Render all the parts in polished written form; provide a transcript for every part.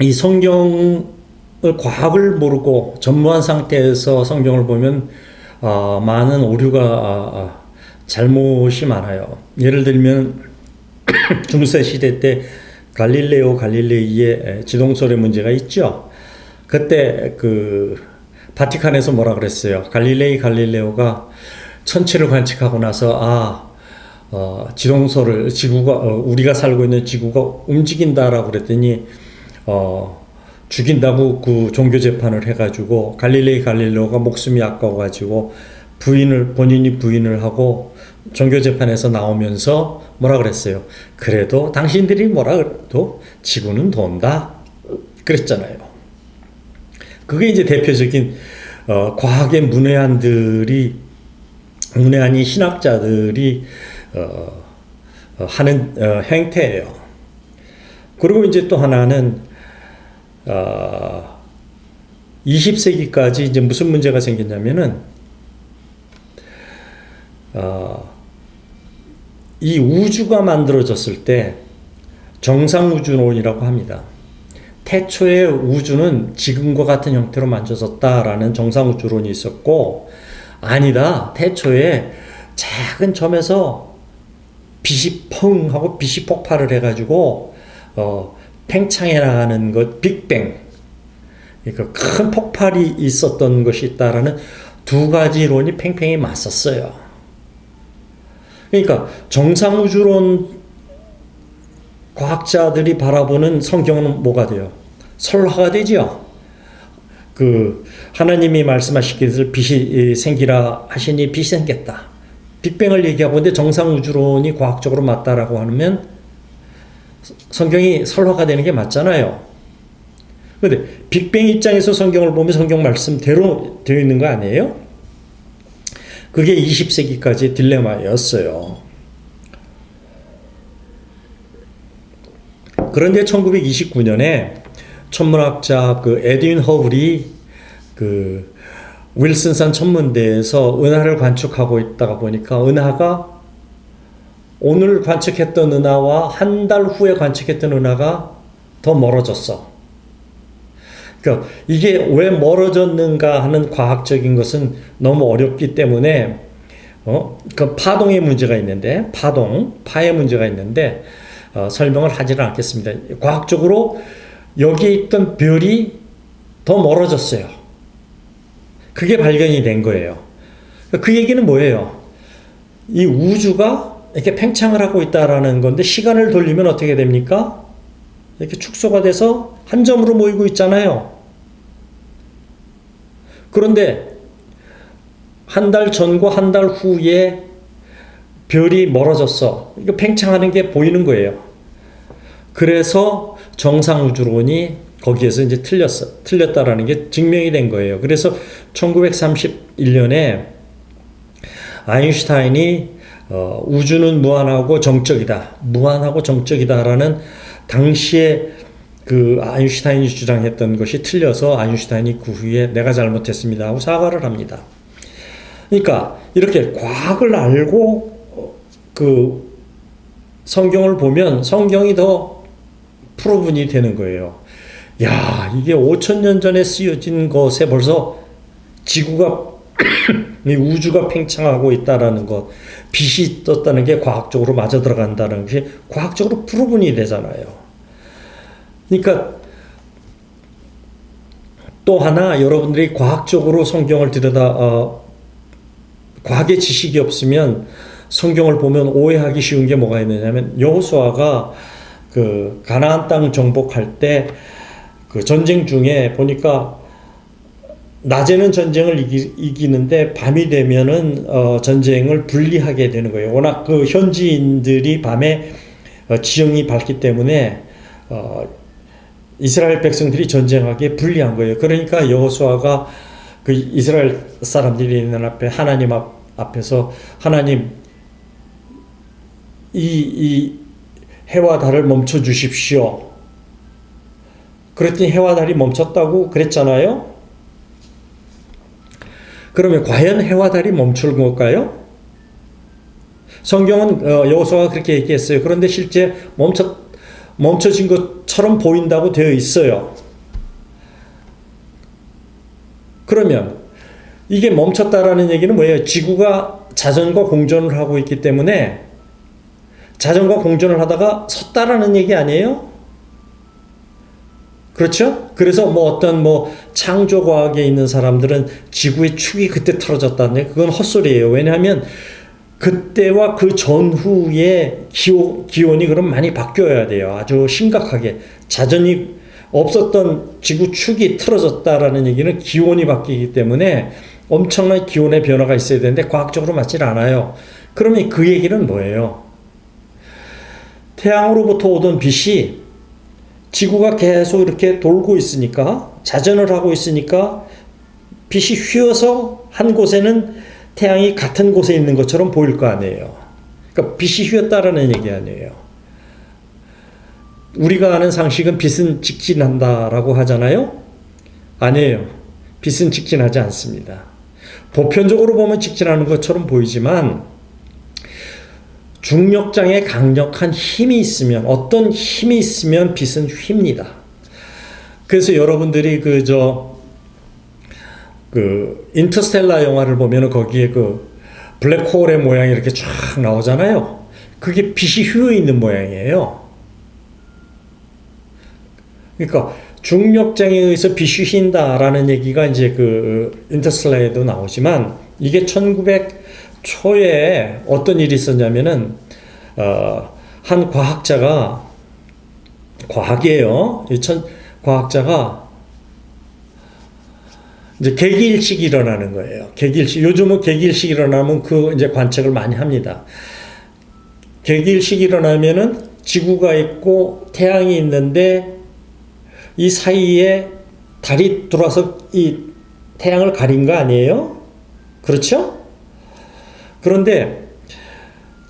이 성경을 과학을 모르고 전무한 상태에서 성경을 보면 많은 오류가 잘못이 많아요. 예를 들면 중세 시대 때 갈릴레오 갈릴레이의 지동설의 문제가 있죠. 그때 그 바티칸에서 뭐라 그랬어요? 갈릴레오가 천체를 관측하고 나서 지동설을 지구가 우리가 살고 있는 지구가 움직인다라고 그랬더니 죽인다고 그 종교 재판을 해가지고 갈릴레오가 목숨이 아까워가지고 본인이 부인을 하고 종교 재판에서 나오면서 뭐라 그랬어요? 그래도 당신들이 뭐라 그래도 지구는 돈다 그랬잖아요. 그게 이제 대표적인 과학의 문외한이 신학자들이 하는 행태예요. 그리고 이제 또 하나는 20세기까지 이제 무슨 문제가 생겼냐면은 이 우주가 만들어졌을 때 정상우주론이라고 합니다. 태초에 우주는 지금과 같은 형태로 만들어졌다라는 정상우주론이 있었고, 아니다, 태초에 작은 점에서 빛이 펑 하고 빛이 폭발을 해가지고 팽창해 나가는 것, 빅뱅, 그러니까 큰 폭발이 있었던 것이 있다라는 두 가지 이론이 팽팽히 맞섰어요. 그러니까 정상우주론 과학자들이 바라보는 성경은 뭐가 돼요? 설화가 되죠. 그 하나님이 말씀하시기를 빛이 생기라 하시니 빛이 생겼다. 빅뱅을 얘기하고 있는데 정상우주론이 과학적으로 맞다라고 하면 성경이 설화가 되는 게 맞잖아요. 그런데 빅뱅 입장에서 성경을 보면 성경 말씀대로 되어 있는 거 아니에요? 그게 20세기까지 딜레마였어요. 그런데 1929년에 천문학자 그 에드윈 허블이 그 윌슨산 천문대에서 은하를 관측하고 있다가 보니까 은하가 오늘 관측했던 은하와 한 달 후에 관측했던 은하가 더 멀어졌어. 그러니까 이게 왜 멀어졌는가 하는 과학적인 것은 너무 어렵기 때문에 그 파동의 문제가 있는데 파의 문제가 있는데 설명을 하지는 않겠습니다. 과학적으로 여기에 있던 별이 더 멀어졌어요. 그게 발견이 된 거예요. 그 얘기는 뭐예요? 이 우주가 이렇게 팽창을 하고 있다라는 건데 시간을 돌리면 어떻게 됩니까? 이렇게 축소가 돼서 한 점으로 모이고 있잖아요. 그런데 한 달 전과 한 달 후에 별이 멀어졌어. 이거 팽창하는 게 보이는 거예요. 그래서 정상우주론이 거기에서 이제 틀렸다라는 게 증명이 된 거예요. 그래서 1931년에 아인슈타인이 우주는 무한하고 정적이다라는 당시에 그 아인슈타인이 주장했던 것이 틀려서 아인슈타인이 그 후에 내가 잘못했습니다 하고 사과를 합니다. 그러니까 이렇게 과학을 알고 그 성경을 보면 성경이 더 프로분이 되는 거예요. 야, 이게 5,000년 전에 쓰여진 것에 벌써 지구가 이 우주가 팽창하고 있다라는 것, 빛이 떴다는 게 과학적으로 맞아 들어간다는 것이 과학적으로 프로분이 되잖아요. 그러니까 또 하나 여러분들이 과학적으로 성경을 과학의 지식이 없으면 성경을 보면 오해하기 쉬운 게 뭐가 있느냐면 여호수아가 그 가나안 땅 정복할 때 그 전쟁 중에 보니까 낮에는 전쟁을 이기는데 밤이 되면은 전쟁을 불리하게 되는 거예요. 워낙 그 현지인들이 밤에 지형이 밝기 때문에 이스라엘 백성들이 전쟁하기에 불리한 거예요. 그러니까 여호수아가 그 이스라엘 사람들이 있는 앞에 하나님 앞에서 하나님 이 해와 달을 멈춰 주십시오. 그랬더니 해와 달이 멈췄다고 그랬잖아요. 그러면 과연 해와 달이 멈출 걸까요? 성경은 여호수아가 그렇게 얘기했어요. 그런데 실제 멈춰진 것처럼 보인다고 되어 있어요. 그러면 이게 멈췄다라는 얘기는 뭐예요? 지구가 자전과 공전을 하고 있기 때문에 자전과 공전을 하다가 섰다라는 얘기 아니에요? 그렇죠? 그래서 뭐 어떤 뭐 창조과학에 있는 사람들은 지구의 축이 그때 틀어졌다는 얘기, 그건 헛소리예요. 왜냐하면 그때와 그 전후의 기온이 그럼 많이 바뀌어야 돼요. 아주 심각하게. 자전이 없었던 지구 축이 틀어졌다라는 얘기는 기온이 바뀌기 때문에 엄청난 기온의 변화가 있어야 되는데 과학적으로 맞질 않아요. 그러면 그 얘기는 뭐예요? 태양으로부터 오던 빛이 지구가 계속 이렇게 돌고 있으니까, 자전을 하고 있으니까 빛이 휘어서 한 곳에는 태양이 같은 곳에 있는 것처럼 보일 거 아니에요. 그러니까 빛이 휘었다라는 얘기 아니에요. 우리가 아는 상식은 빛은 직진한다라고 하잖아요. 아니에요. 빛은 직진하지 않습니다. 보편적으로 보면 직진하는 것처럼 보이지만 중력장에 강력한 힘이 있으면, 어떤 힘이 있으면 빛은 휩니다. 그래서 여러분들이 인터스텔라 영화를 보면은 거기에 그 블랙홀의 모양이 이렇게 쫙 나오잖아요. 그게 빛이 휘어 있는 모양이에요. 그러니까 중력장에 의해서 빛이 휜다라는 얘기가 이제 그 인터스텔라에도 나오지만, 이게 1900 초에 어떤 일이 있었냐면은 한 과학자가, 과학이에요. 과학자가 이제 개기일식이 일어나는 거예요. 개기일식. 요즘은 개기일식이 일어나면 그 이제 관측을 많이 합니다. 개기일식이 일어나면은 지구가 있고 태양이 있는데 이 사이에 달이 들어와서 이 태양을 가린 거 아니에요? 그렇죠? 그런데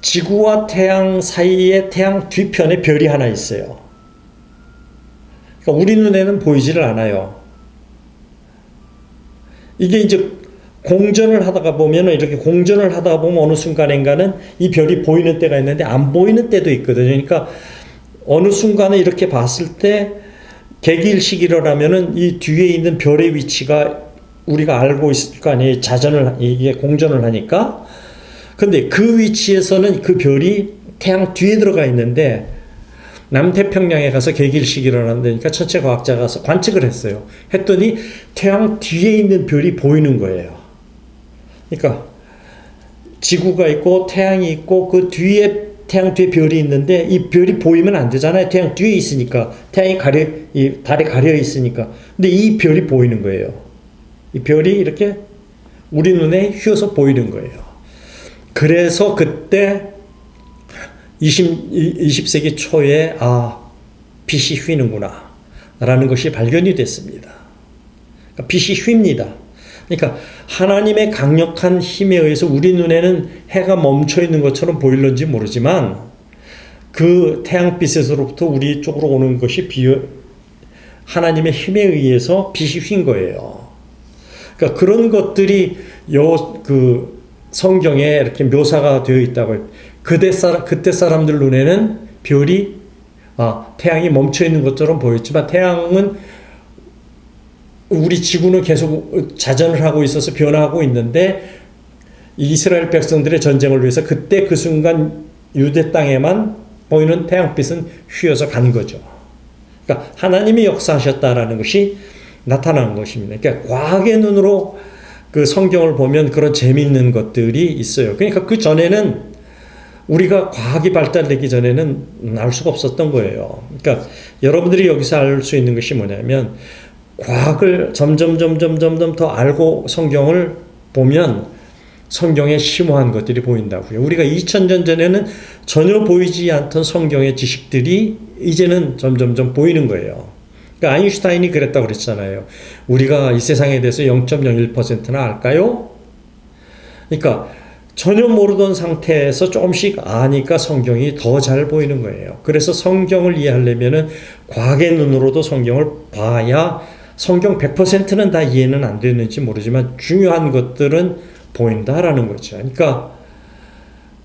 지구와 태양 사이에 태양 뒤편에 별이 하나 있어요. 그러니까 우리 눈에는 보이지를 않아요. 이게 이제 공전을 하다가 보면은, 이렇게 공전을 하다가 보면 어느 순간인가는 이 별이 보이는 때가 있는데 안 보이는 때도 있거든요. 그러니까 어느 순간에 이렇게 봤을 때 개기일식이 일어나면은 이 뒤에 있는 별의 위치가 우리가 알고 있을 거 아니에요. 이게 공전을 하니까. 근데 그 위치에서는 그 별이 태양 뒤에 들어가 있는데, 남태평양에 가서 개기일식이 일어난다니까 천체 과학자가 가서 관측을 했어요. 했더니 태양 뒤에 있는 별이 보이는 거예요. 그러니까 지구가 있고 태양이 있고 그 뒤에, 태양 뒤에 별이 있는데 이 별이 보이면 안 되잖아요. 태양 뒤에 있으니까. 이 달에 가려 있으니까. 근데 이 별이 보이는 거예요. 이 별이 이렇게 우리 눈에 휘어서 보이는 거예요. 그래서 그때 20세기 초에 빛이 휘는구나 라는 것이 발견이 됐습니다. 그러니까 빛이 휩니다. 그러니까 하나님의 강력한 힘에 의해서 우리 눈에는 해가 멈춰 있는 것처럼 보일런지 모르지만 그 태양빛에서부터 우리 쪽으로 오는 것이 하나님의 힘에 의해서 빛이 휜 거예요. 그러니까 그런 것들이 성경에 이렇게 묘사가 되어 있다고 해요. 그때 사람들 눈에는 별이, 태양이 멈춰 있는 것처럼 보였지만 태양은, 우리 지구는 계속 자전을 하고 있어서 변화하고 있는데 이스라엘 백성들의 전쟁을 위해서 그때 그 순간 유대 땅에만 보이는 태양빛은 휘어서 간 거죠. 그러니까 하나님이 역사하셨다라는 것이 나타나는 것입니다. 그러니까 과학의 눈으로 그 성경을 보면 그런 재미있는 것들이 있어요. 그러니까 그 전에는, 우리가 과학이 발달되기 전에는 알 수가 없었던 거예요. 그러니까 여러분들이 여기서 알 수 있는 것이 뭐냐면, 과학을 점점 더 알고 성경을 보면 성경에 심오한 것들이 보인다고요. 우리가 2000년 전에는 전혀 보이지 않던 성경의 지식들이 이제는 점점 보이는 거예요. 그러니까 아인슈타인이 그랬다고 그랬잖아요. 우리가 이 세상에 대해서 0.01%나 알까요? 그러니까 전혀 모르던 상태에서 조금씩 아니까 성경이 더 잘 보이는 거예요. 그래서 성경을 이해하려면은 과학의 눈으로도 성경을 봐야, 성경 100%는 다 이해는 안 되는지 모르지만 중요한 것들은 보인다라는 거죠. 그러니까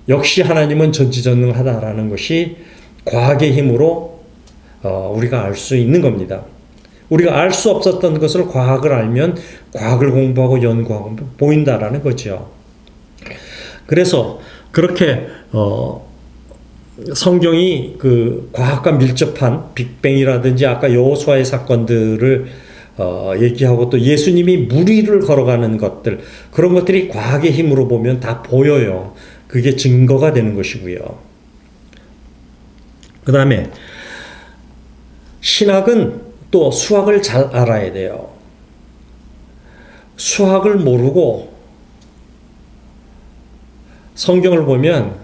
역시 하나님은 전지전능하다라는 것이 과학의 힘으로 우리가 알 수 있는 겁니다. 우리가 알 수 없었던 것을 과학을 알면 과학을 공부하고 연구하고 보인다라는 거죠. 그래서 그렇게 성경이 그 과학과 밀접한 빅뱅이라든지 아까 여호수아의 사건들을 얘기하고 또 예수님이 물 위를 걸어가는 것들, 그런 것들이 과학의 힘으로 보면 다 보여요. 그게 증거가 되는 것이고요. 그 다음에 신학은 또 수학을 잘 알아야 돼요. 수학을 모르고 성경을 보면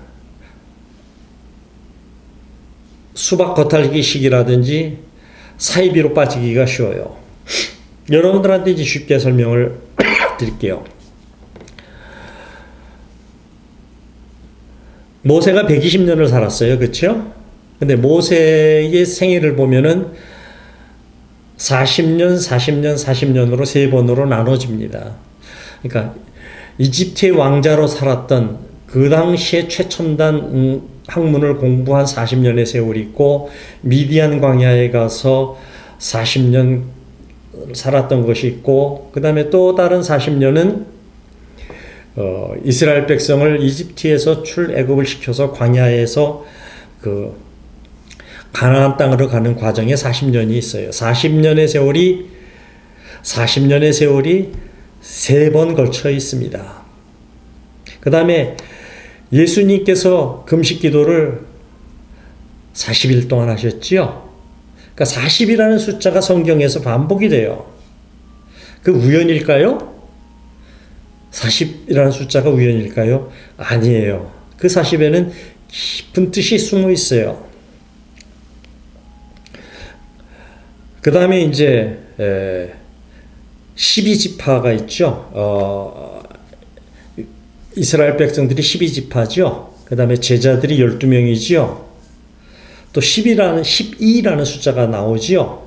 수박 겉핥기식이라든지 사이비로 빠지기가 쉬워요. 여러분들한테 이제 쉽게 설명을 드릴게요. 모세가 120년을 살았어요. 그렇죠? 근데 모세의 생애를 보면은 40년, 40년, 40년으로 세 번으로 나눠집니다. 그러니까 이집트의 왕자로 살았던 그 당시에 최첨단 학문을 공부한 40년의 세월이 있고, 미디안 광야에 가서 40년 살았던 것이 있고, 그 다음에 또 다른 40년은 이스라엘 백성을 이집트에서 출애굽을 시켜서 광야에서 그 가나안 땅으로 가는 과정에 40년이 있어요. 40년의 세월이 세 번 걸쳐 있습니다. 그 다음에 예수님께서 금식 기도를 40일 동안 하셨지요. 그러니까 40이라는 숫자가 성경에서 반복이 돼요. 그 우연일까요? 40이라는 숫자가 우연일까요? 아니에요. 그 40에는 깊은 뜻이 숨어 있어요. 그 다음에 이제 12지파가 있죠. 이스라엘 백성들이 12지파죠. 그 다음에 제자들이 12명이지요. 또 12라는 숫자가 나오지요.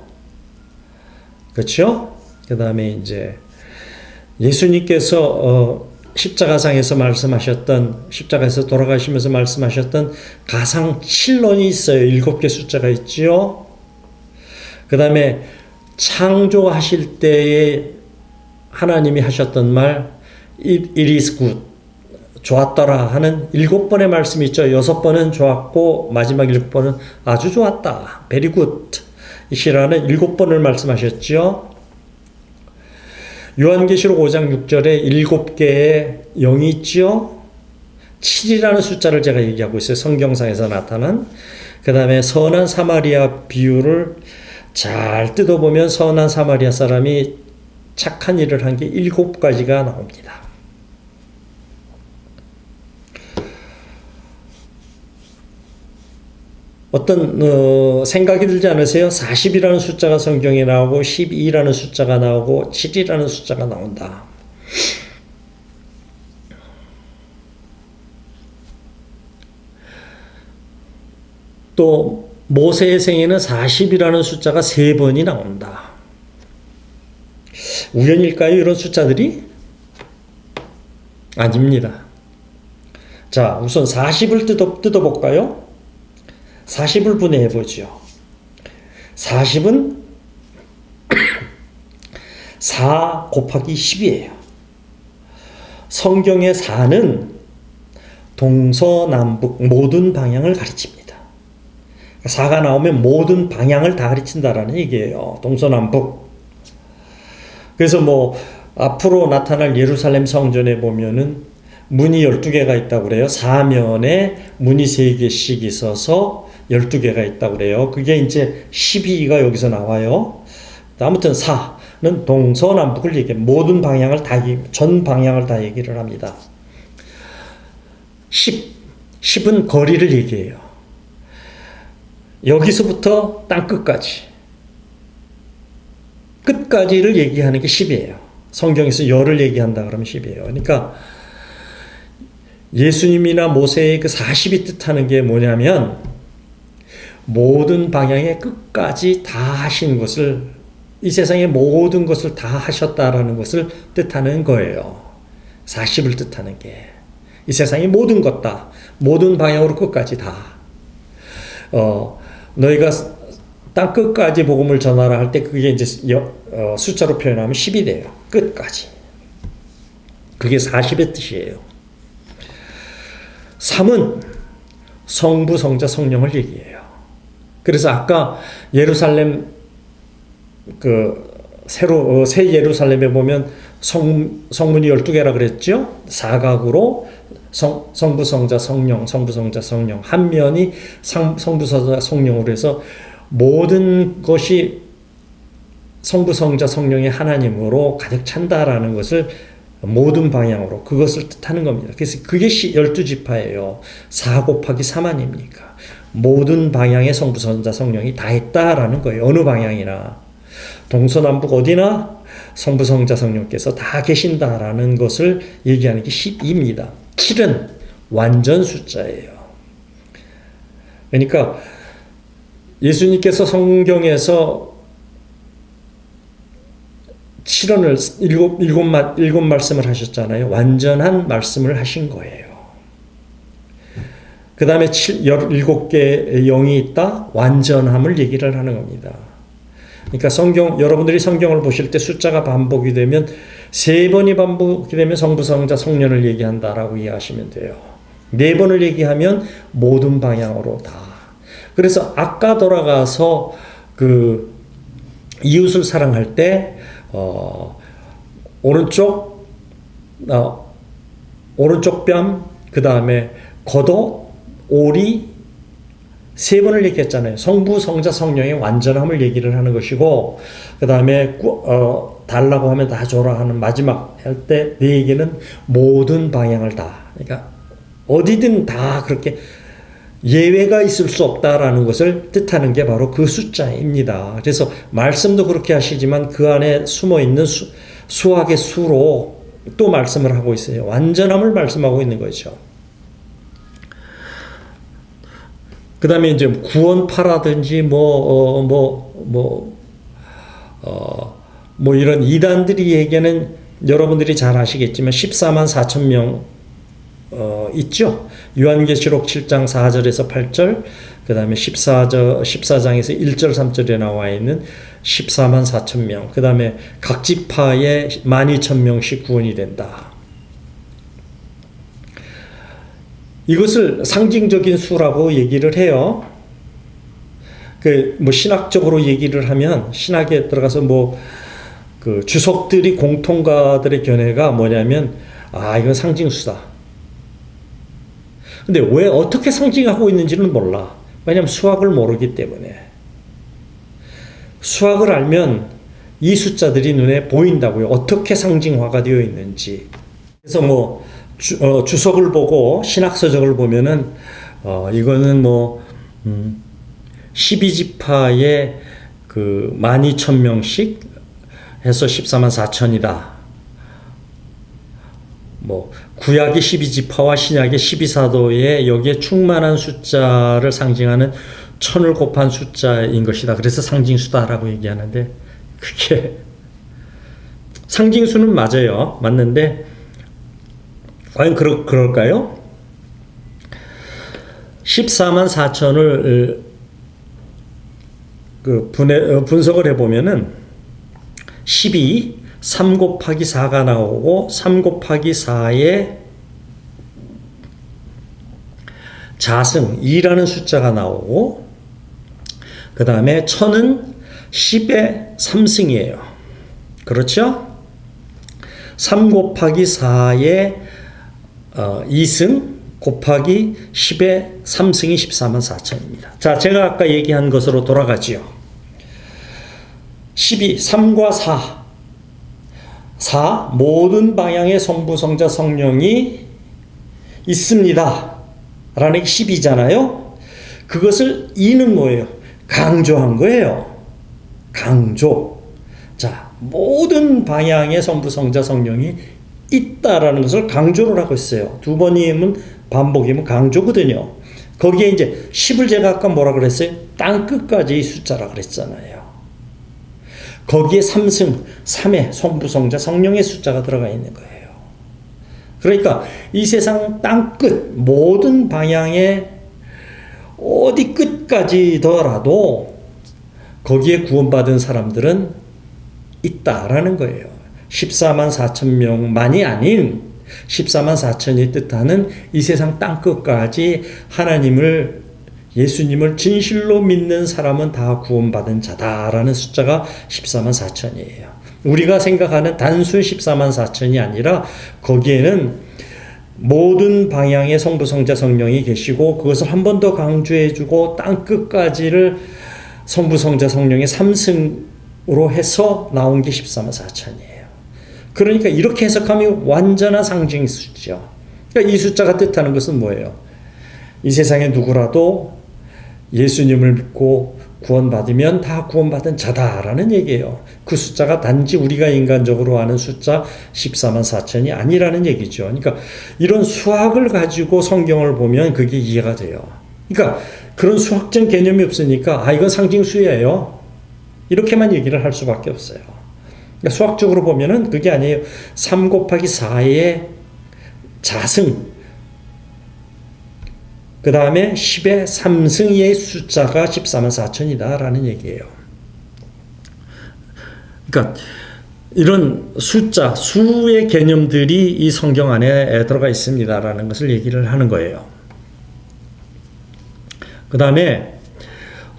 그렇죠? 그 다음에 이제 예수님께서 십자가상에서 십자가에서 돌아가시면서 말씀하셨던 가상 7론이 있어요. 7개 숫자가 있지요. 그 다음에 창조하실 때에 하나님이 하셨던 말, it is good, 좋았더라 하는 7번의 말씀이 있죠. 6번은 좋았고 마지막 7번은 아주 좋았다, very good 이시라는 7번을 말씀하셨죠. 요한계시록 5장 6절에 7개의 영이 있죠. 7이라는 숫자를 제가 얘기하고 있어요. 성경상에서 나타난. 그 다음에 선한 사마리아 비유를 잘 뜯어보면 선한 사마리아 사람이 착한 일을 한 게 7가지가 나옵니다. 어떤 생각이 들지 않으세요? 40이라는 숫자가 성경에 나오고 12라는 숫자가 나오고 7이라는 숫자가 나온다. 또 모세의 생애는 40이라는 숫자가 3번이 나온다. 우연일까요? 이런 숫자들이? 아닙니다. 자, 우선 40을 뜯어볼까요? 40을 분해해 보죠. 40은 4 곱하기 10이에요. 성경의 4는 동서남북 모든 방향을 가르칩니다. 4가 나오면 모든 방향을 다 가르친다라는 얘기예요. 동서남북. 그래서 뭐 앞으로 나타날 예루살렘 성전에 보면은 문이 12개가 있다고 그래요. 사면에 문이 3개씩 있어서 12개가 있다고 그래요. 그게 이제 12가 여기서 나와요. 아무튼 4는 동서남북을 얘기해. 모든 방향을 전 방향을 다 얘기를 합니다. 10은 거리를 얘기해요. 여기서부터 땅 끝까지를 얘기하는 게 10이에요. 성경에서 열을 얘기한다 그러면 10이에요. 그러니까 예수님이나 모세의 그 40이 뜻하는 게 뭐냐면 모든 방향의 끝까지 다 하신 것을, 이 세상의 모든 것을 다 하셨다라는 것을 뜻하는 거예요. 40을 뜻하는 게 이 세상의 모든 것 다, 모든 방향으로 끝까지 다. 너희가 땅 끝까지 복음을 전하라 할 때 그게 이제 숫자로 표현하면 10이 돼요. 끝까지. 그게 40의 뜻이에요. 3은 성부, 성자, 성령을 얘기해요. 그래서 아까 예루살렘 새 예루살렘에 보면 성문이 12개라 그랬죠? 사각으로 성부, 성자, 성령, 성부, 성자, 성령. 한 면이 성부, 성자, 성령으로 해서 모든 것이 성부, 성자, 성령의 하나님으로 가득 찬다라는 것을 모든 방향으로 그것을 뜻하는 겁니다. 그래서 그게 12지파예요. 4 곱하기 3 아닙니까? 모든 방향의 성부, 성자, 성령이 다 있다라는 거예요. 어느 방향이나. 동서남북 어디나 성부, 성자, 성령께서 다 계신다라는 것을 얘기하는 게 12입니다. 7은 완전 숫자예요. 그러니까 예수님께서 성경에서 7원을 일곱 말씀을 하셨잖아요. 완전한 말씀을 하신 거예요. 그 다음에 17개의 영이 있다. 완전함을 얘기를 하는 겁니다. 그러니까 여러분들이 성경을 보실 때 숫자가 반복이 되면 3번이 반복이 되면 성부, 성자, 성령을 얘기한다라고 이해하시면 돼요. 4번을 얘기하면 모든 방향으로 다. 그래서 아까 돌아가서 이웃을 사랑할 때 오른쪽 뺨, 그 다음에 겉옷, 오리 3번을 얘기했잖아요. 성부, 성자, 성령의 완전함을 얘기를 하는 것이고, 그 다음에 달라고 하면 다 줘라 하는 마지막 할 때 내 얘기는 모든 방향을 다. 그러니까 어디든 다 그렇게 예외가 있을 수 없다라는 것을 뜻하는 게 바로 그 숫자입니다. 그래서 말씀도 그렇게 하시지만 그 안에 숨어 있는 수학의 수로 또 말씀을 하고 있어요. 완전함을 말씀하고 있는 거죠. 그 다음에 이제 구원파라든지 이런 이단들이 얘기하는 여러분들이 잘 아시겠지만 14만 4천 명 있죠. 요한계시록 7장 4절에서 8절, 그 다음에 14장에서 1절 3절에 나와 있는 14만 4천 명, 그 다음에 각 지파에 12,000명씩 구원이 된다. 이것을 상징적인 수라고 얘기를 해요. 신학적으로 얘기를 하면, 신학에 들어가서 주석들이 공통가들의 견해가 뭐냐면, 이건 상징수다. 근데 왜 어떻게 상징하고 있는지는 몰라. 왜냐하면 수학을 모르기 때문에. 수학을 알면 이 숫자들이 눈에 보인다고요. 어떻게 상징화가 되어 있는지. 그래서 주석을 보고 신학서적을 보면은 이거는 12지파에 12,000명씩 해서 14만 4천이다. 구약의 12지파와 신약의 12사도에 여기에 충만한 숫자를 상징하는 1000을 곱한 숫자인 것이다. 그래서 상징수다라고 얘기하는데, 그게 상징수는 맞아요. 맞는데 과연 그럴까요? 14만 4천을 분석을 해보면은 12, 3 곱하기 4가 나오고 3 곱하기 4에 자승 2라는 숫자가 나오고, 그 다음에 1000은 10의 3승이에요. 그렇죠? 3 곱하기 4에 2승 곱하기 10의 3승이 14만 4천입니다. 자, 제가 아까 얘기한 것으로 돌아가지요. 12, 3과 4, 모든 방향의 성부, 성자, 성령이 있습니다. 라는 게 10이잖아요. 그것을 2는 뭐예요? 강조한 거예요. 강조. 자, 모든 방향의 성부, 성자, 성령이 있다라는 것을 강조를 하고 있어요. 두 번이면 반복이면 강조거든요. 거기에 이제 10을 제가 아까 뭐라 그랬어요? 땅 끝까지 숫자라 그랬잖아요. 거기에 3의 성부, 성자, 성령의 숫자가 들어가 있는 거예요. 그러니까 이 세상 땅 끝 모든 방향에 어디 끝까지더라도 거기에 구원받은 사람들은 있다라는 거예요. 14만 4천 명만이 아닌 14만 4천이 뜻하는 이 세상 땅끝까지 하나님을, 예수님을 진실로 믿는 사람은 다 구원받은 자다라는 숫자가 14만 4천이에요. 우리가 생각하는 단순 14만 4천이 아니라 거기에는 모든 방향의 성부, 성자, 성령이 계시고 그것을 한 번 더 강조해주고 땅끝까지를 성부, 성자, 성령의 3승으로 해서 나온 게 14만 4천이에요. 그러니까 이렇게 해석하면 완전한 상징수죠. 그러니까 이 숫자가 뜻하는 것은 뭐예요? 이 세상에 누구라도 예수님을 믿고 구원받으면 다 구원받은 자다라는 얘기예요. 그 숫자가 단지 우리가 인간적으로 아는 숫자 14만 4천이 아니라는 얘기죠. 그러니까 이런 수학을 가지고 성경을 보면 그게 이해가 돼요. 그러니까 그런 수학적 개념이 없으니까 이건 상징수예요, 이렇게만 얘기를 할 수밖에 없어요. 그러니까 수학적으로 보면은 그게 아니에요. 3 곱하기 4의 자승, 그 다음에 10의 3승의 숫자가 14만 4천이다 라는 얘기예요. 그러니까 이런 숫자, 수의 개념들이 이 성경 안에 들어가 있습니다 라는 것을 얘기를 하는 거예요. 그 다음에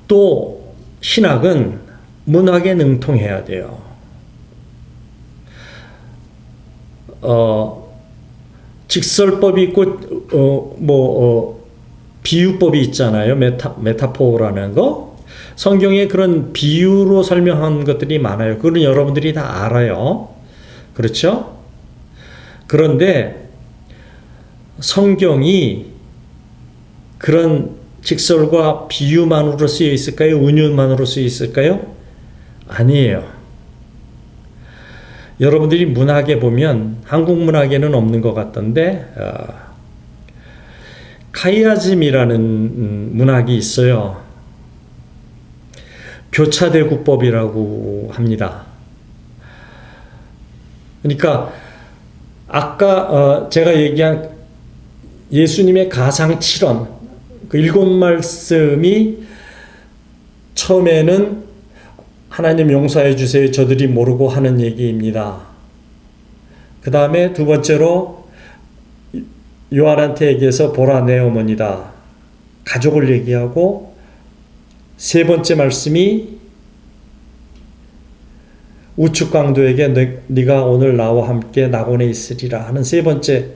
또 신학은 문학에 능통해야 돼요. 직설법이 있고 비유법이 있잖아요. 메타포라는 거. 성경에 그런 비유로 설명한 것들이 많아요. 그건 여러분들이 다 알아요. 그렇죠? 그런데 성경이 그런 직설과 비유만으로 쓰여 있을까요? 은유만으로 쓰여 있을까요? 아니에요. 여러분들이 문학에 보면, 한국 문학에는 없는 것 같던데 카이아즘이라는 문학이 있어요. 교차대구법이라고 합니다. 그러니까 아까 제가 얘기한 예수님의 가상 7원, 그 7말씀이 처음에는 하나님 용서해 주세요, 저들이 모르고 하는 얘기입니다. 그 다음에 두 번째로 요한한테 얘기해서 보라 내 어머니다, 가족을 얘기하고, 세 번째 말씀이 우측 강도에게 네가 오늘 나와 함께 낙원에 있으리라 하는 세 번째,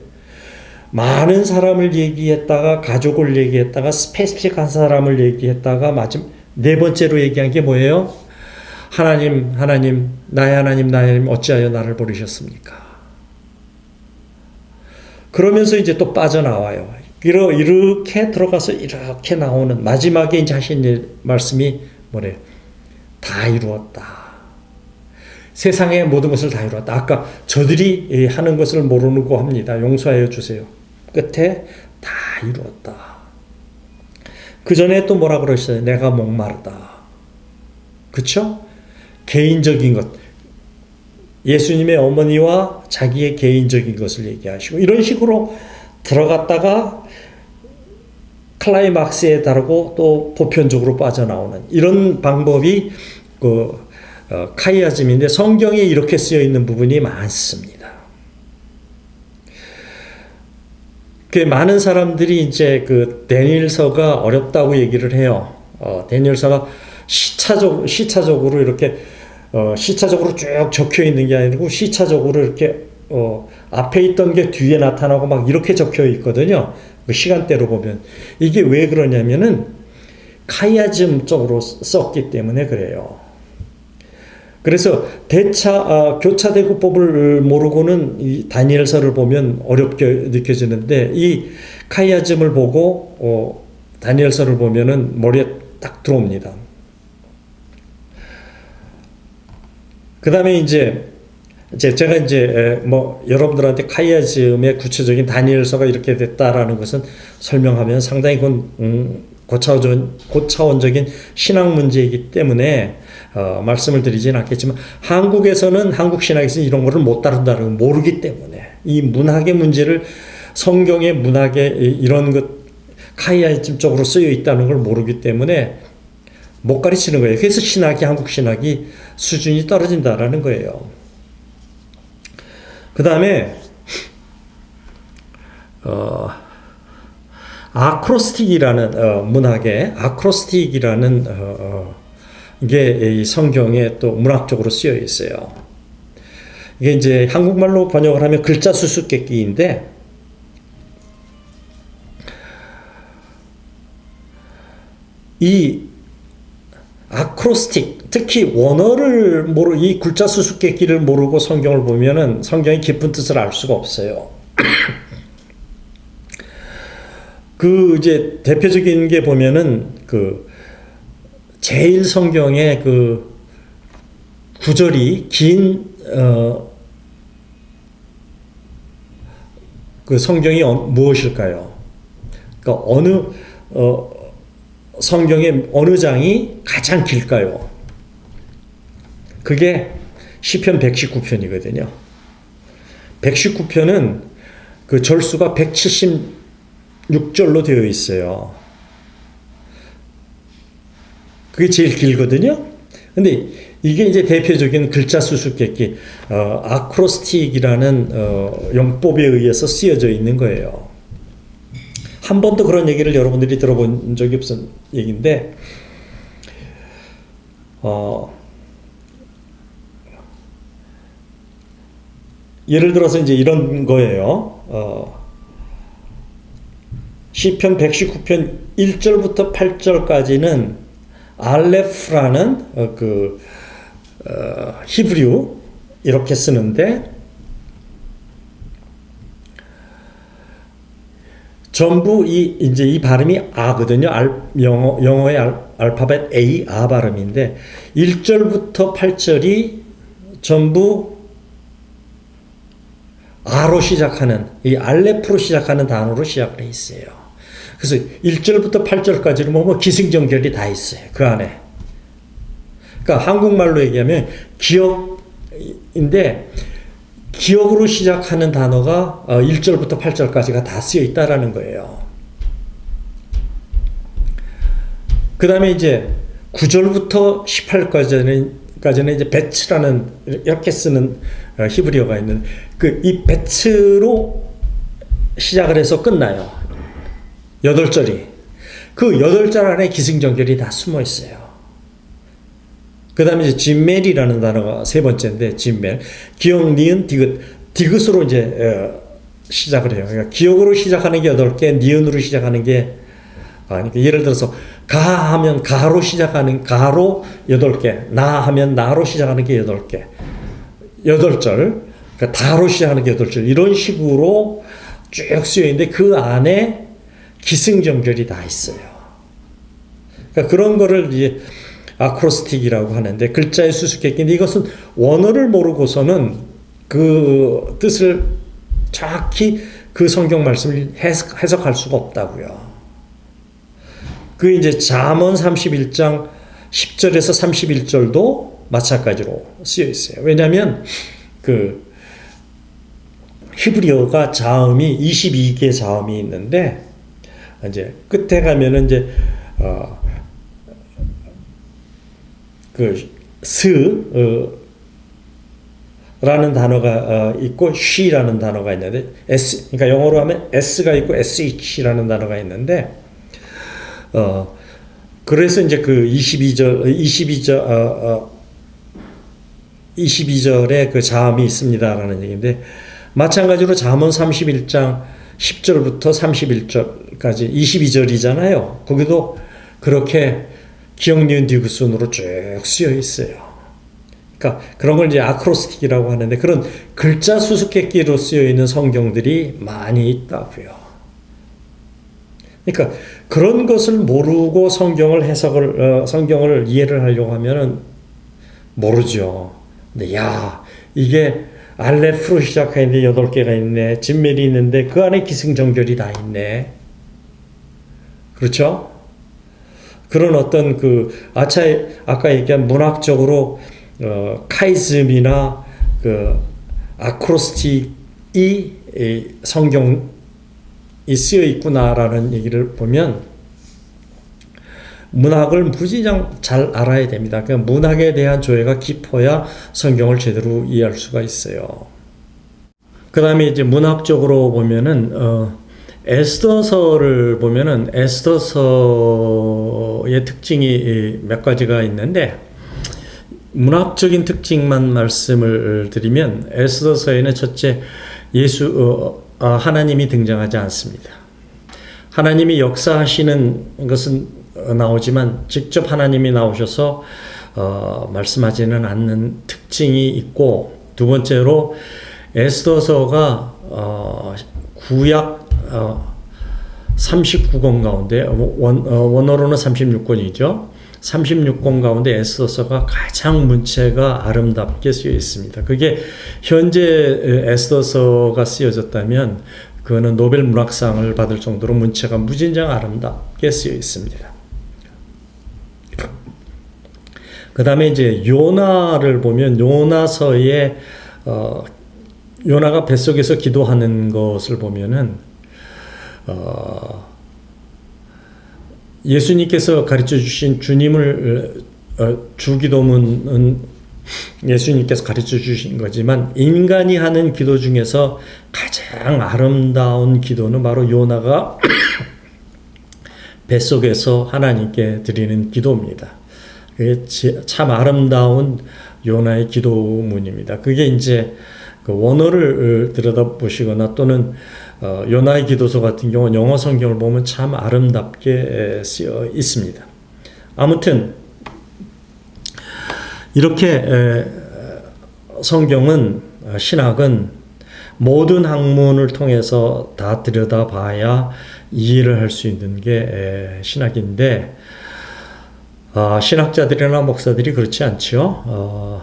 많은 사람을 얘기했다가 가족을 얘기했다가 스페시픽한 사람을 얘기했다가 마지막 네 번째로 얘기한 게 뭐예요? 하나님, 하나님, 나의 하나님, 나의 하나님, 어찌하여 나를 버리셨습니까? 그러면서 이제 또 빠져나와요. 이렇게 들어가서 이렇게 나오는 마지막에 이제 하신 말씀이 뭐래요? 다 이루었다. 세상의 모든 것을 다 이루었다. 아까 저들이 하는 것을 모르고 합니다. 용서하여 주세요. 끝에 다 이루었다. 그 전에 또 뭐라 그러셨어요? 내가 목마르다. 그쵸? 개인적인 것. 예수님의 어머니와 자기의 개인적인 것을 얘기하시고, 이런 식으로 들어갔다가 클라이막스에 다르고 또 보편적으로 빠져나오는 이런 방법이 카이아즘인데, 성경에 이렇게 쓰여 있는 부분이 많습니다. 많은 사람들이 이제 다니엘서가 어렵다고 얘기를 해요. 다니엘서가 시차적으로 이렇게 시차적으로 쭉 적혀 있는 게 아니고 시차적으로 이렇게 앞에 있던 게 뒤에 나타나고 막 이렇게 적혀 있거든요. 그 시간대로 보면 이게 왜 그러냐면은 카이아즘 쪽으로 썼기 때문에 그래요. 그래서 교차대구법을 모르고는 이 다니엘서를 보면 어렵게 느껴지는데, 이 카이아즘을 보고 다니엘서를 보면은 머리에 딱 들어옵니다. 그 다음에 이제 제가 여러분들한테 카이아즘의 구체적인 다니엘서가 이렇게 됐다라는 것은 설명하면 상당히 그건 고차원적인 신학 문제이기 때문에 말씀을 드리진 않겠지만, 한국에서는, 한국 신학에서는 이런 거를 못 다룬다는 걸 모르기 때문에, 이 문학의 문제를, 성경의 문학의 이런 것, 카이아즘 쪽으로 쓰여 있다는 걸 모르기 때문에 못 가르치는 거예요. 그래서 한국 신학이 수준이 떨어진다라는 거예요. 그 다음에 아크로스틱이라는 문학에 아크로스틱이라는 게 이 성경에 또 문학적으로 쓰여 있어요. 이게 이제 한국말로 번역을 하면 글자 수수께끼인데, 이 아크로스틱, 특히 원어를 이 글자 수수께끼를 모르고 성경을 보면은 성경의 깊은 뜻을 알 수가 없어요. 그 이제 대표적인 게 보면은 그 제일 성경의 그 구절이 긴 그 성경이 무엇일까요? 그러니까 어느 성경의 어느 장이 가장 길까요? 그게 시편 119편이거든요. 119편은 그 절수가 176절로 되어 있어요. 그게 제일 길거든요. 근데 이게 이제 대표적인 글자 수수께끼, 아크로스틱이라는 용법에 의해서 쓰여져 있는 거예요. 한 번도 그런 얘기를 여러분들이 들어본 적이 없은 얘기인데, 예를 들어서 이제 이런 거예요. 시편 119편 1절부터 8절까지는 알레프라는 히브리어 이렇게 쓰는데, 전부 이제 이 발음이 아거든요. 영어의 알파벳 A, 아 발음인데 1절부터 8절이 전부 아로 시작하는, 이 알레프로 시작하는 단어로 시작돼 있어요. 그래서 1절부터 8절까지는 뭐 기승전결이 다 있어요. 그 안에. 그러니까 한국말로 얘기하면 기억인데, 기억으로 시작하는 단어가 1절부터 8절까지가 다 쓰여 있다라는 거예요. 그 다음에 이제 9절부터 18까지는 이제 베츠라는 이렇게 쓰는 히브리어가 있는, 이 베츠로 시작을 해서 끝나요. 8절이. 그 8절 안에 기승전결이 다 숨어 있어요. 그 다음에 이제 진멜이라는 단어가 세 번째인데, 진멜. 기억, 니은, 디귿으로 이제 시작을 해요. 그러니까 기억으로 시작하는 게 8개, 니은으로 시작하는 게, 그러니까 예를 들어서 가 하면 가로 시작하는, 가로 8개, 나 하면 나로 시작하는 게 8개. 8절. 그러니까 다로 시작하는 게 8절. 이런 식으로 쭉 쓰여 있는데 그 안에 기승전결이 다 있어요. 그러니까 그런 거를 이제 아크로스틱이라고 하는데, 글자의 수수께끼인데, 이것은 원어를 모르고서는 그 뜻을 정확히 그 성경 말씀을 해석할 수가 없다고요. 그 이제 잠언 31장 10절에서 31절도 마찬가지로 쓰여 있어요. 왜냐하면 그 히브리어가 자음이 22개의 자음이 있는데, 이제 끝에 가면은 이제 라는 단어가 있고 she라는 단어가 있는데, 그러니까 영어로 하면 s가 있고 sh라는 단어가 있는데, 그래서 이제 그 22절에 그 자음이 있습니다라는 얘기인데, 마찬가지로 잠언 31장 10절부터 31절까지 22절이잖아요. 거기도 그렇게 기억, 니은, 디귿 순으로 쭉 쓰여 있어요. 그러니까 그런 걸 이제 아크로스틱이라고 하는데, 그런 글자 수수께끼로 쓰여 있는 성경들이 많이 있다고요. 그러니까 그런 것을 모르고 성경을 이해를 하려고 하면은 모르죠. 근데 이게 알레프로 시작하는데 8개가 있네. 진멜이 있는데 그 안에 기승전결이 다 있네. 그렇죠? 그런 어떤 아까 얘기한 문학적으로 카이즘이나 아크로스틱이 성경이 쓰여 있구나라는 얘기를 보면, 문학을 무지장 잘 알아야 됩니다. 그러니까 문학에 대한 조예가 깊어야 성경을 제대로 이해할 수가 있어요. 그 다음에 이제 문학적으로 보면은, 에스더서를 보면은 에스더서의 특징이 몇 가지가 있는데, 문학적인 특징만 말씀을 드리면, 에스더서에는 첫째, 하나님이 등장하지 않습니다. 하나님이 역사하시는 것은 나오지만 직접 하나님이 나오셔서 말씀하지는 않는 특징이 있고, 두 번째로 에스더서가 구약 39권 가운데 원어로는 36권이죠. 36권 가운데 에스더서가 가장 문체가 아름답게 쓰여 있습니다. 그게 현재 에스더서가 쓰여졌다면 그거는 노벨 문학상을 받을 정도로 문체가 무진장 아름답게 쓰여 있습니다. 그 다음에 이제 요나를 보면 요나서에 요나가 뱃속에서 기도하는 것을 보면은 예수님께서 가르쳐 주신 주님을 주기도문은 예수님께서 가르쳐 주신 거지만 인간이 하는 기도 중에서 가장 아름다운 기도는 바로 요나가 뱃속에서 하나님께 드리는 기도입니다. 그게 참 아름다운 요나의 기도문입니다. 그게 이제 그 원어를 들여다보시거나 또는 요나의 기도서 같은 경우는 영어 성경을 보면 참 아름답게 쓰여 있습니다. 아무튼 이렇게 성경은 신학은 모든 학문을 통해서 다 들여다봐야 이해를 할 수 있는 게 신학인데 신학자들이나 목사들이 그렇지 않죠.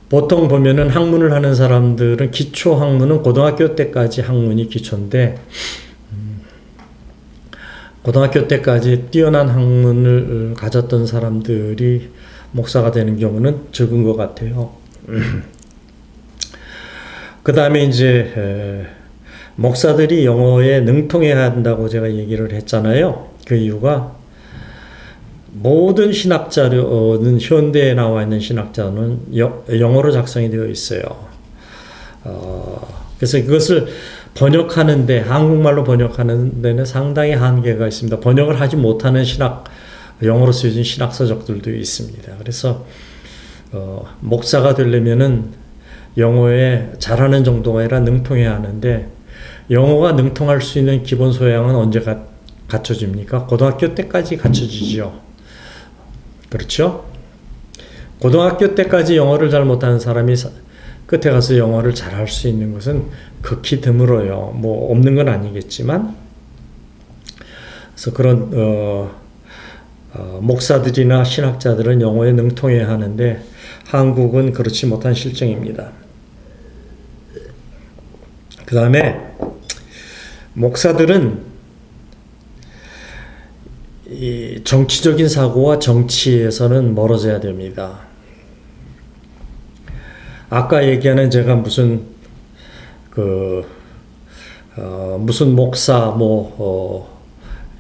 보통 보면은 학문을 하는 사람들은 기초 학문은 고등학교 때까지 학문이 기초인데 고등학교 때까지 뛰어난 학문을 가졌던 사람들이 목사가 되는 경우는 적은 것 같아요. 그 다음에 이제 목사들이 영어에 능통해야 한다고 제가 얘기를 했잖아요. 그 이유가 모든 신학자료는 현대에 나와 있는 신학자는 영어로 작성이 되어 있어요. 그래서 이것을 번역하는데 한국말로 번역하는 데는 상당히 한계가 있습니다. 번역을 하지 못하는 영어로 쓰여진 신학서적들도 있습니다. 그래서 목사가 되려면은 영어에 잘하는 정도가 아니라 능통해야 하는데 영어가 능통할 수 있는 기본 소양은 언제 갖춰집니까? 고등학교 때까지 갖춰지죠. 그렇죠? 고등학교 때까지 영어를 잘 못하는 사람이 끝에 가서 영어를 잘할 수 있는 것은 극히 드물어요. 뭐 없는 건 아니겠지만, 그래서 그런 목사들이나 신학자들은 영어에 능통해야 하는데 한국은 그렇지 못한 실정입니다. 그 다음에 목사들은 이 정치적인 사고와 정치에서는 멀어져야 됩니다. 아까 얘기하는 제가 무슨 목사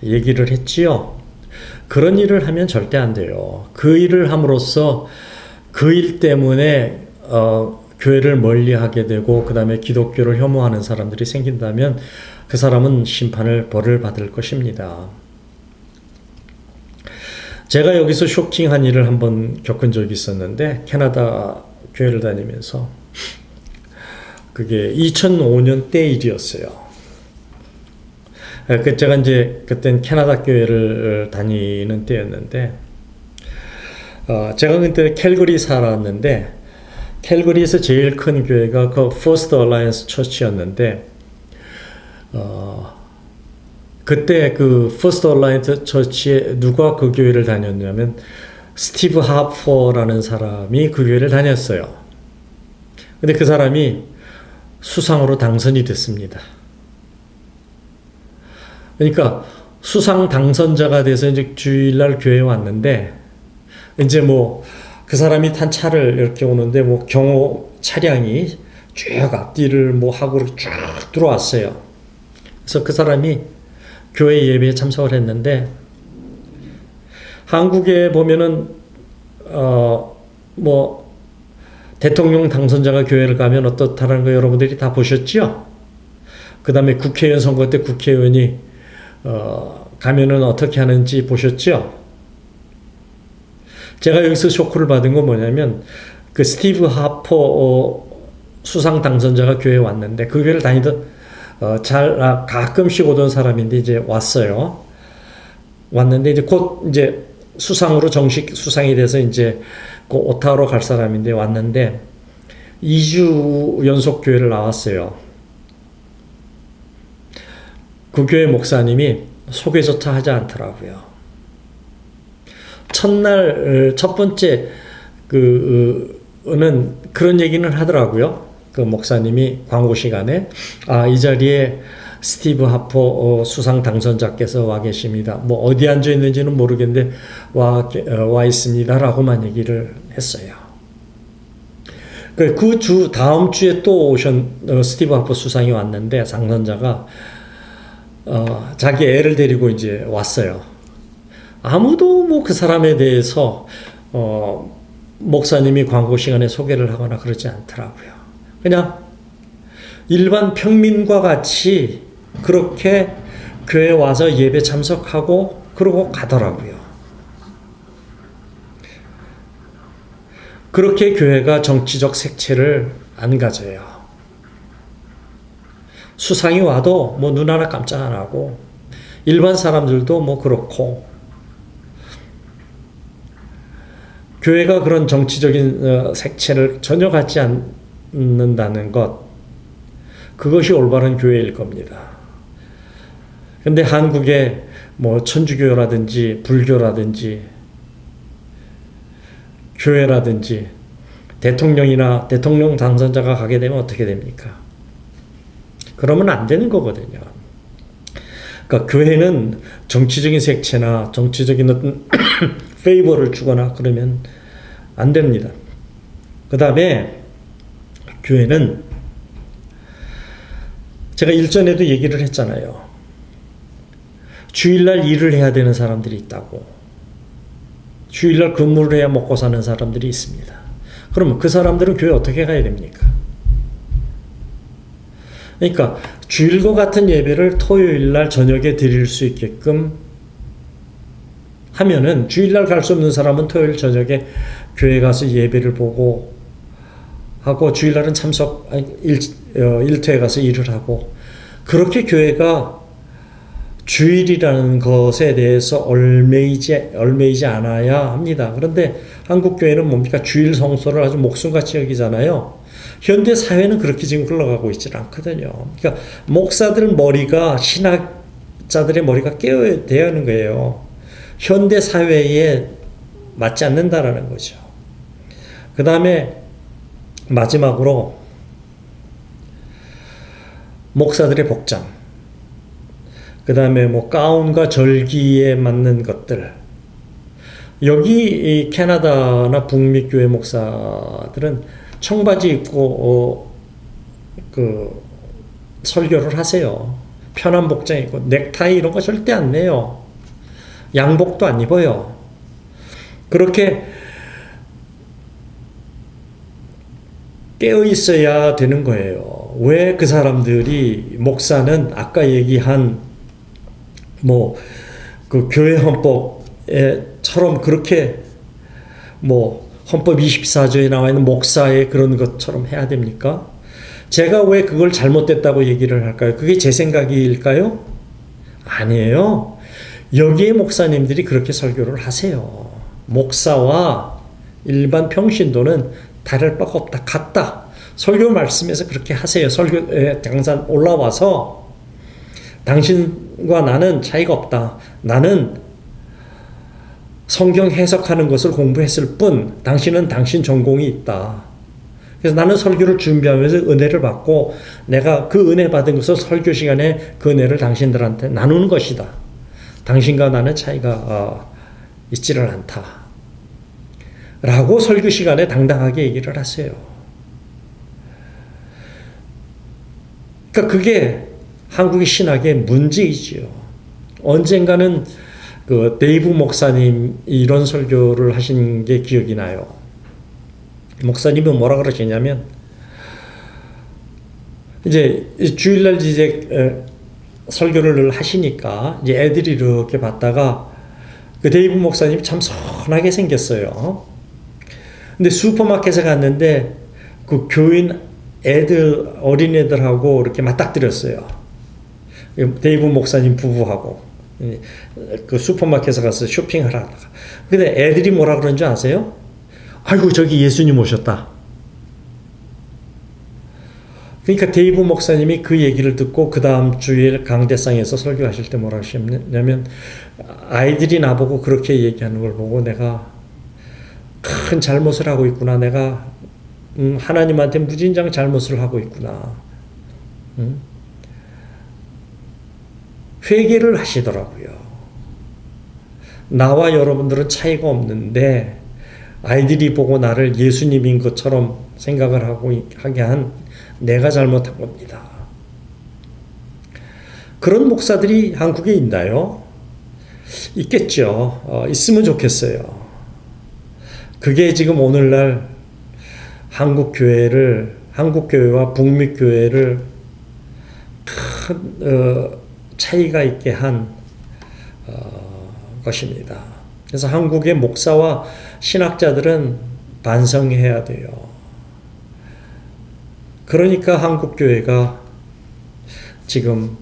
얘기를 했지요. 그런 일을 하면 절대 안 돼요. 그 일을 함으로써 그 일 때문에 교회를 멀리하게 되고 그 다음에 기독교를 혐오하는 사람들이 생긴다면 그 사람은 벌을 받을 것입니다. 제가 여기서 쇼킹한 일을 한번 겪은 적이 있었는데 캐나다 교회를 다니면서 그게 2005년 때 일이었어요. 제가 이제 그땐 캐나다 교회를 다니는 때였는데 제가 그때 캘거리 살았는데 캘거리에서 제일 큰 교회가 그 퍼스트 얼라이언스 처치였는데 그때 그 퍼스트 얼라이언스 처치에 누가 그 교회를 다녔냐면 스티브 하퍼라는 사람이 그 교회를 다녔어요. 근데 그 사람이 수상으로 당선이 됐습니다. 그러니까 수상 당선자가 돼서 이제 주일날 교회에 왔는데 이제 그 사람이 탄 차를 이렇게 오는데 경호 차량이 쭉 앞뒤를 하고 쭉 들어왔어요. 그래서 그 사람이 교회 예배에 참석을 했는데, 한국에 보면은 뭐 대통령 당선자가 교회를 가면 어떻다는 거 여러분들이 다 보셨죠? 그 다음에 국회의원 선거 때 국회의원이 가면은 어떻게 하는지 보셨죠? 제가 여기서 쇼크를 받은 건 뭐냐면, 그 스티브 하퍼 수상 당선자가 교회에 왔는데, 그 교회를 다니던 가끔씩 오던 사람인데 이제 왔어요. 왔는데 이제 곧 이제 수상으로 정식 수상이 돼서 이제 그 오타로 갈 사람인데 왔는데 2주 연속 교회를 나왔어요. 그 교회 목사님이 소개조차 하지 않더라고요. 첫날 첫 번째 그는 그런 얘기는 하더라고요. 그 목사님이 광고 시간에 이 자리에 스티브 하퍼 수상 당선자께서 와 계십니다. 뭐 어디 앉아 있는지는 모르겠는데 와 있습니다라고만 얘기를 했어요. 그 주 다음 주에 또 스티브 하퍼 수상이 왔는데 당선자가 자기 애를 데리고 이제 왔어요. 아무도 뭐 그 사람에 대해서 목사님이 광고 시간에 소개를 하거나 그러지 않더라고요. 그냥 일반 평민과 같이 그렇게 교회 와서 예배 참석하고 그러고 가더라고요. 그렇게 교회가 정치적 색채를 안 가져요. 수상이 와도 뭐 눈 하나 깜짝 안 하고 일반 사람들도 뭐 그렇고, 교회가 그런 정치적인 색채를 전혀 갖지 않는다는 것, 그것이 올바른 교회일 겁니다. 근데 한국에 뭐 천주교라든지 불교라든지 교회라든지 대통령이나 대통령 당선자가 가게 되면 어떻게 됩니까? 그러면 안 되는 거거든요. 그러니까 교회는 정치적인 색채나 정치적인 어떤 페이버를 주거나 그러면 안 됩니다. 그 다음에 교회는 제가 일전에도 얘기를 했잖아요. 주일날 일을 해야 되는 사람들이 있다고. 주일날 근무를 해야 먹고 사는 사람들이 있습니다. 그러면 그 사람들은 교회 어떻게 가야 됩니까? 그러니까 주일과 같은 예배를 토요일날 저녁에 드릴 수 있게끔 하면은, 주일날 갈 수 없는 사람은 토요일 저녁에 교회 가서 예배를 보고 하고, 주일날은 일터에 가서 일을 하고, 그렇게 교회가 주일이라는 것에 대해서 얼매이지 않아야 합니다. 그런데 한국 교회는 뭡니까? 주일 성소를 아주 목숨같이 여기잖아요. 현대 사회는 그렇게 지금 흘러가고 있지 않거든요. 그러니까 목사들 머리가, 신학자들의 머리가 깨어야 되는 거예요. 현대 사회에 맞지 않는다라는 거죠. 그 다음에 마지막으로 목사들의 복장, 그 다음에 뭐 가운과 절기에 맞는 것들. 여기 이 캐나다나 북미 교회 목사들은 청바지 입고 설교를 하세요. 편한 복장 입고 넥타이 이런 거 절대 안 내요. 양복도 안 입어요. 그렇게 깨어 있어야 되는 거예요. 왜 그 사람들이, 목사는 아까 얘기한 뭐 그 교회 헌법에처럼 그렇게 뭐 헌법 24조에 나와 있는 목사의 그런 것처럼 해야 됩니까? 제가 왜 그걸 잘못됐다고 얘기를 할까요? 그게 제 생각일까요? 아니에요. 여기에 목사님들이 그렇게 설교를 하세요. 목사와 일반 평신도는 다를 바가 없다. 같다. 설교 말씀에서 그렇게 하세요. 설교에 당산 올라와서 당신과 나는 차이가 없다. 나는 성경 해석하는 것을 공부했을 뿐 당신은 당신 전공이 있다. 그래서 나는 설교를 준비하면서 은혜를 받고 내가 그 은혜 받은 것을 설교 시간에 그 은혜를 당신들한테 나누는 것이다. 당신과 나는 차이가 있지를 않다. 라고 설교 시간에 당당하게 얘기를 하세요. 그러니까 그게 한국의 신학의 문제이지요. 언젠가는 그 데이브 목사님 이런 설교를 하신 게 기억이 나요. 목사님은 뭐라 그러시냐면 이제 주일날 이제 설교를 하시니까 이제 애들이 이렇게 봤다가 그 데이브 목사님이 참 선하게 생겼어요. 근데 슈퍼마켓에 갔는데 그 교인 애들 어린애들하고 이렇게 맞닥뜨렸어요. 데이브 목사님 부부하고 그 슈퍼마켓에 가서 쇼핑을 하다가 근데 애들이 뭐라 그런 줄 아세요? 아이고 저기 예수님 오셨다. 그러니까 데이브 목사님이 그 얘기를 듣고 그 다음 주일 강대상에서 설교하실 때 뭐라 하셨냐면 아이들이 나보고 그렇게 얘기하는 걸 보고 내가 큰 잘못을 하고 있구나. 내가 하나님한테 무진장 잘못을 하고 있구나. 회개를 하시더라고요. 나와 여러분들은 차이가 없는데 아이들이 보고 나를 예수님인 것처럼 생각을 하게 한 내가 잘못한 겁니다. 그런 목사들이 한국에 있나요? 있겠죠. 있으면 좋겠어요. 그게 지금 오늘날 한국 교회와 북미 교회를 큰 차이가 있게 한 것입니다. 그래서 한국의 목사와 신학자들은 반성해야 돼요. 그러니까 한국 교회가 지금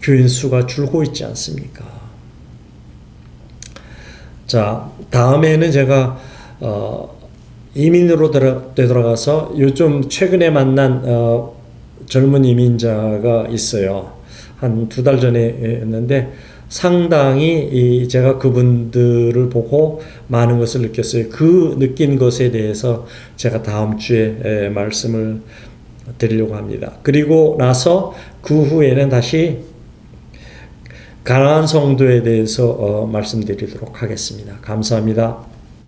교인 수가 줄고 있지 않습니까? 자, 다음에는 제가 이민으로 되돌아가서 요즘 최근에 만난 젊은 이민자가 있어요. 한 2달 전에 했는데 상당히 제가 그분들을 보고 많은 것을 느꼈어요. 그 느낀 것에 대해서 제가 다음 주에 말씀을 드리려고 합니다. 그리고 나서 그 후에는 다시 가나안 성도에 대해서 말씀드리도록 하겠습니다. 감사합니다.